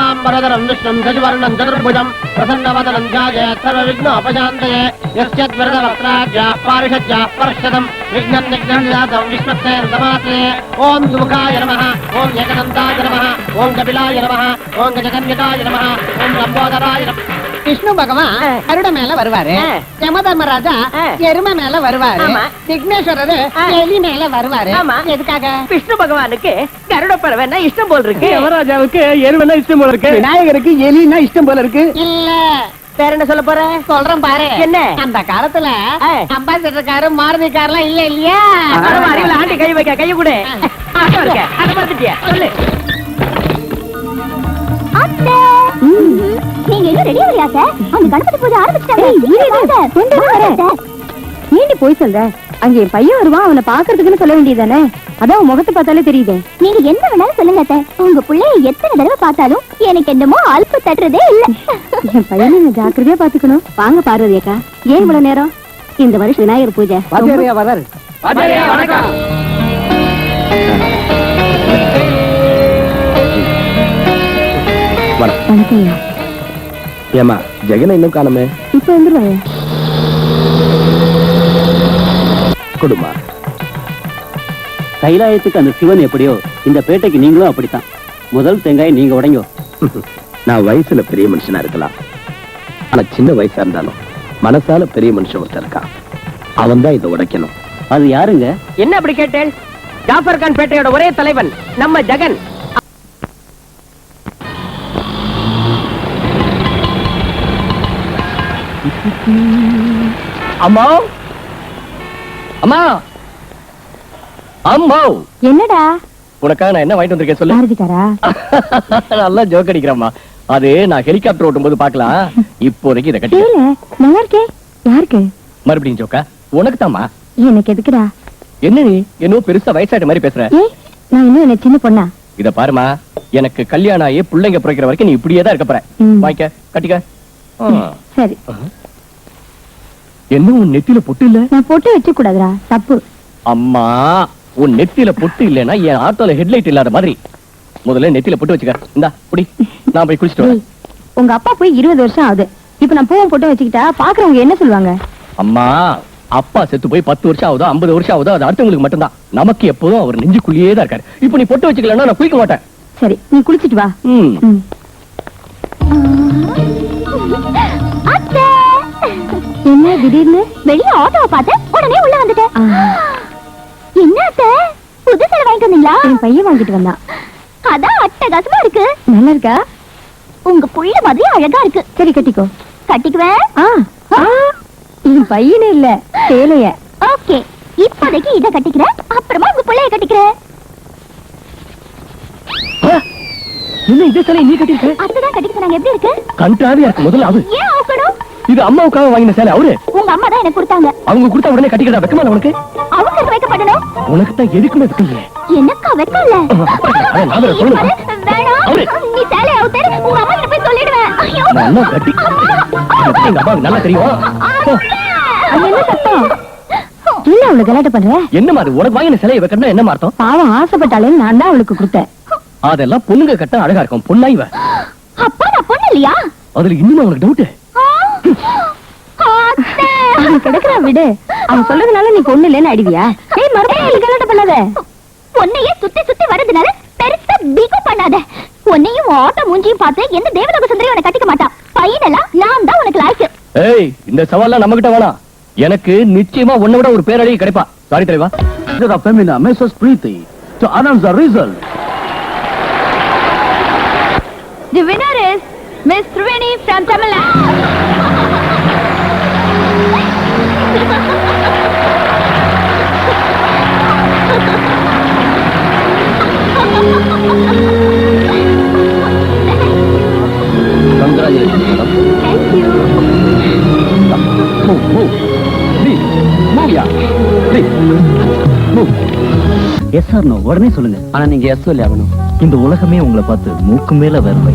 शुक्लांबरधरं विष्णुं शशिवर्णं चतुर्भुजं प्रसन्नवदनं ध्यायेत् सर्वविघ्नोपशान्तये यस्यद्वरदवक्त्राद्याः पारिषद्याः परश्चदं विघ्नं निघ्नन्दातं विष्णुत्तेन समासे ओम सुमुखाय नमः ओम एकदन्ताय नमः ओम कपिलाय नमः ओम गजकन्यकाय नमः ओम लंबोदराय नमः விஷ்ணு பகவான் கருட மேல வருவாரு, யமதர்மராஜா எருமை மேல வருவாரு, விக்னேஸ்வரர் எலி மேல வருவாரு. எதுக்காக? விஷ்ணு பகவானுக்கு கருட பறவைன்னா இஷ்டம் போல இருக்கு, யமராஜாவுக்கு எருமைனா இஷ்டம் போல இருக்கு, விநாயகருக்கு எலினா இஷ்டம் போல இருக்கு. இல்ல வேற என்ன சொல்ல போற? சொல்றேன் பாரு. என்ன? அந்த காலத்துல அம்பாசிடர் காரு மாருதி கார்லாம் இல்ல இல்லையா? அறிவுல ஆண்டி கை வைக்க கைய கூட அதை பார்த்துட்டியா சொல்லு. நீங்க என்ன ரெடி ஆகலையா சார்? அந்த கணபதி பூஜை ஆரம்பிச்சிட்டாங்க. நீண்டி போய் சொல்ற, அங்க என் பையன் வருவான், அவனை பாக்குறதுக்குன்னு சொல்ல வேண்டியதானே? அதான் முகத்தை பார்த்தாலே தெரியுது. நீங்க என்ன வேணாலும் சொல்லுங்க சார், உங்க பிள்ளைய எத்தனை தடவை பார்த்தாலும் எனக்கு என்னமோ அல்ப தட்டுறதே இல்ல. என் பையனை நான் ஜாக்கிரதையா பாத்துக்கணும். வாங்க பார்வதி அக்கா, ஏன் இவ்வளவு நேரம்? இந்த வருஷம் விநாயகர் பூஜை. வணக்கம். வணக்கம். ஏமா ஜெகனை இன்னும் காணுமே? இப்ப வந்துருவாங்க. கொடுமா. கைலாயத்துக்கு அந்த சிவன் எப்படியோ இந்த பேட்டைக்கு நீங்களும் அப்படித்தான். முதல் தேங்காய் நீங்க உடைங்கோ. நான் வயசுல பெரிய மனுஷனா இருக்கலாம், ஆனா சின்ன வயசா இருந்தாலும் மனசால பெரிய மனுஷன் ஒருத்தர் இருக்கான், அவன் தான் இதை உடைக்கணும். அது யாருங்க? என்ன அப்படி கேட்டேன்? ஜாஃபர் கான் பேட்டையோட ஒரே தலைவன் நம்ம ஜெகன். அம்மா அம்மா அம்மா, என்னடா உனக்காக நான் என்ன வாங்கிட்டு வந்திருக்கேன் சொல்லு. பாரதிக்காரா? நல்லா ஜோக் அடிக்கிறம்மா. அது நான் ஹெலிகாப்டர் ஓட்டும் போது பாக்கலாம். இப்போதைக்கு இதை கட்டி. நல்லா இருக்கே. யாருக்கு? மறுபடியும் ஜோக்கா? உனக்கு தாமா. எனக்கு எதுக்குடா? என்ன நீ என்னோ பெருசா வயசாயிட்ட மாதிரி பேசுற? நான் இன்னும் என்ன சின்ன பொண்ணா? இத பாருமா, எனக்கு கல்யாணம் ஆகி பிள்ளைங்க பிறக்கிற வரைக்கும் நீ இப்படியே தான் இருக்க போற. வாங்கிக்க, கட்டிக்க. சரி. என்ன உன் நெத்தியில பொட்டு இல்ல? நான் பொட்டு வச்சு கூடாதுடா, தப்பு. அம்மா, உன் நெத்தியில பொட்டு இல்லன்னா என் ஆட்டோல ஹெட்லைட் இல்லாத மாதிரி. முதல்ல நெத்தியில பொட்டு வச்சுக்க. இந்தா புடி, நான் போய் குளிச்சிட்டு வரேன். உங்க அப்பா போய் 20 வருஷம் ஆகுது. இப்ப நான் பூவும் பொட்டு வச்சுக்கிட்டா பாக்குறவங்க என்ன சொல்லுவாங்க? அம்மா, அப்பா செத்து போய் 10 வருஷம் ஆகுதோ 50 வருஷம் ஆகுதோ அது அடுத்தவங்களுக்கு மட்டும்தான். நமக்கு எப்போதும் அவர் நெஞ்சுக்குள்ளேயே தான் இருக்காரு. இப்ப நீ பொட்டு வச்சுக்கலன்னா நான் குளிக்க மாட்டேன். சரி, நீ குளிச்சிட்டு வா. என்ன திடீர்னு? வெளியே ஆட்டோவை பார்த்தேன், உடனே உள்ள வந்துட்டேன். என்ன அத்தை, புது சேலை வாங்கிட்டு வந்தீங்களா? என் பையன் வாங்கிட்டு வந்தான். அதான் அட்டகாசமா இருக்கு. நல்லா இருக்கா? உங்க புள்ள மாதிரி அழகா இருக்கு. சரி, கட்டிக்கோ. கட்டிக்குவேன். என் பையனே இல்ல, சேலைய. ஓகே, இப்போதைக்கு இத கட்டிக்கிறேன், அப்புறமா உங்க புள்ளைய கட்டிக்கிறேன். என்ன இதே சேலை நீ கட்டிருக்க? அதுதான் கட்டிக்க சொன்னாங்க. எப்படி இருக்கு? கண்டாவியா இருக்கு. முதல்ல அது ஏன் ஆக்கணும்? இது அம்மாவுக்காக வாங்கின சேலை. அவரு உங்க அம்மா தான் எனக்கு கொடுத்தாங்க. அவங்க கொடுத்தா உடனே கட்டிக்கிறதா வெக்கமா இல்ல உனக்கு? அவங்களுக்கு வைக்கப்படணும். உனக்கு தான் எதுக்குமே வெக்கம் இல்ல. எனக்கா வெக்கம் இல்ல? வேணாம், நீ சேலை அவுத்தர், உங்க அம்மா கிட்ட போய் சொல்லிடுவேன். ஐயோ, நல்லா கட்டி. எங்க அம்மாவுக்கு நல்லா தெரியும். அது என்ன சத்தம்? என்ன அவளை கலாட்ட பண்ற? என்ன மாதிரி உனக்கு வாங்கின சிலையை வைக்கணும் என்ன அர்த்தம்? பாவம், ஆசைப்பட்டாலே நான் தான் அவளுக்கு கொடுத்தேன். அதெல்லாம் பொண்ணுங்க கட்ட அழகா இருக்கும். பொண்ணாய்வ அப்பா நான் பொண்ணு இல்லையா? அதுல இன்னும் அவனுக்கு டவுட். அவன் கிடக்குறா, விடு. அவன் சொல்றதுனால நீ பொண்ணு இல்லைன்னு அடிவியா? ஏய், மறுபடியும் கலாட்ட பண்ணாத. பொண்ணையே சுத்தி சுத்தி வரதுனால பெருசா பிகு பண்ணாத. உன்னையும் ஆட்டோ மூஞ்சியும் பார்த்து எந்த தேவலோக சுந்தரி உன்னை கட்டிக்க மாட்டான். பையனெல்லாம் நான் தான் உனக்கு லாய்க்கு. ஏய், இந்த சவால்லாம் நம்ம கிட்ட வேணாம். எனக்கு நிச்சயமா உன்னை விட ஒரு பேரழகி கிடைப்பா. சாரி தலைவா. The femina Mrs. Preeti to announce the result. The winner is Miss Triveni from Tamil Nadu. Congratulations, madam. Thank you. Move. Please, move, yeah. Please, move. Yes or no உடனே சொல்லுங்க. ஆனா நீங்க எஸ் சொல்லி ஆகணும். இந்த உலகமே உங்களை பார்த்து மூக்கு மேல வேர்வை.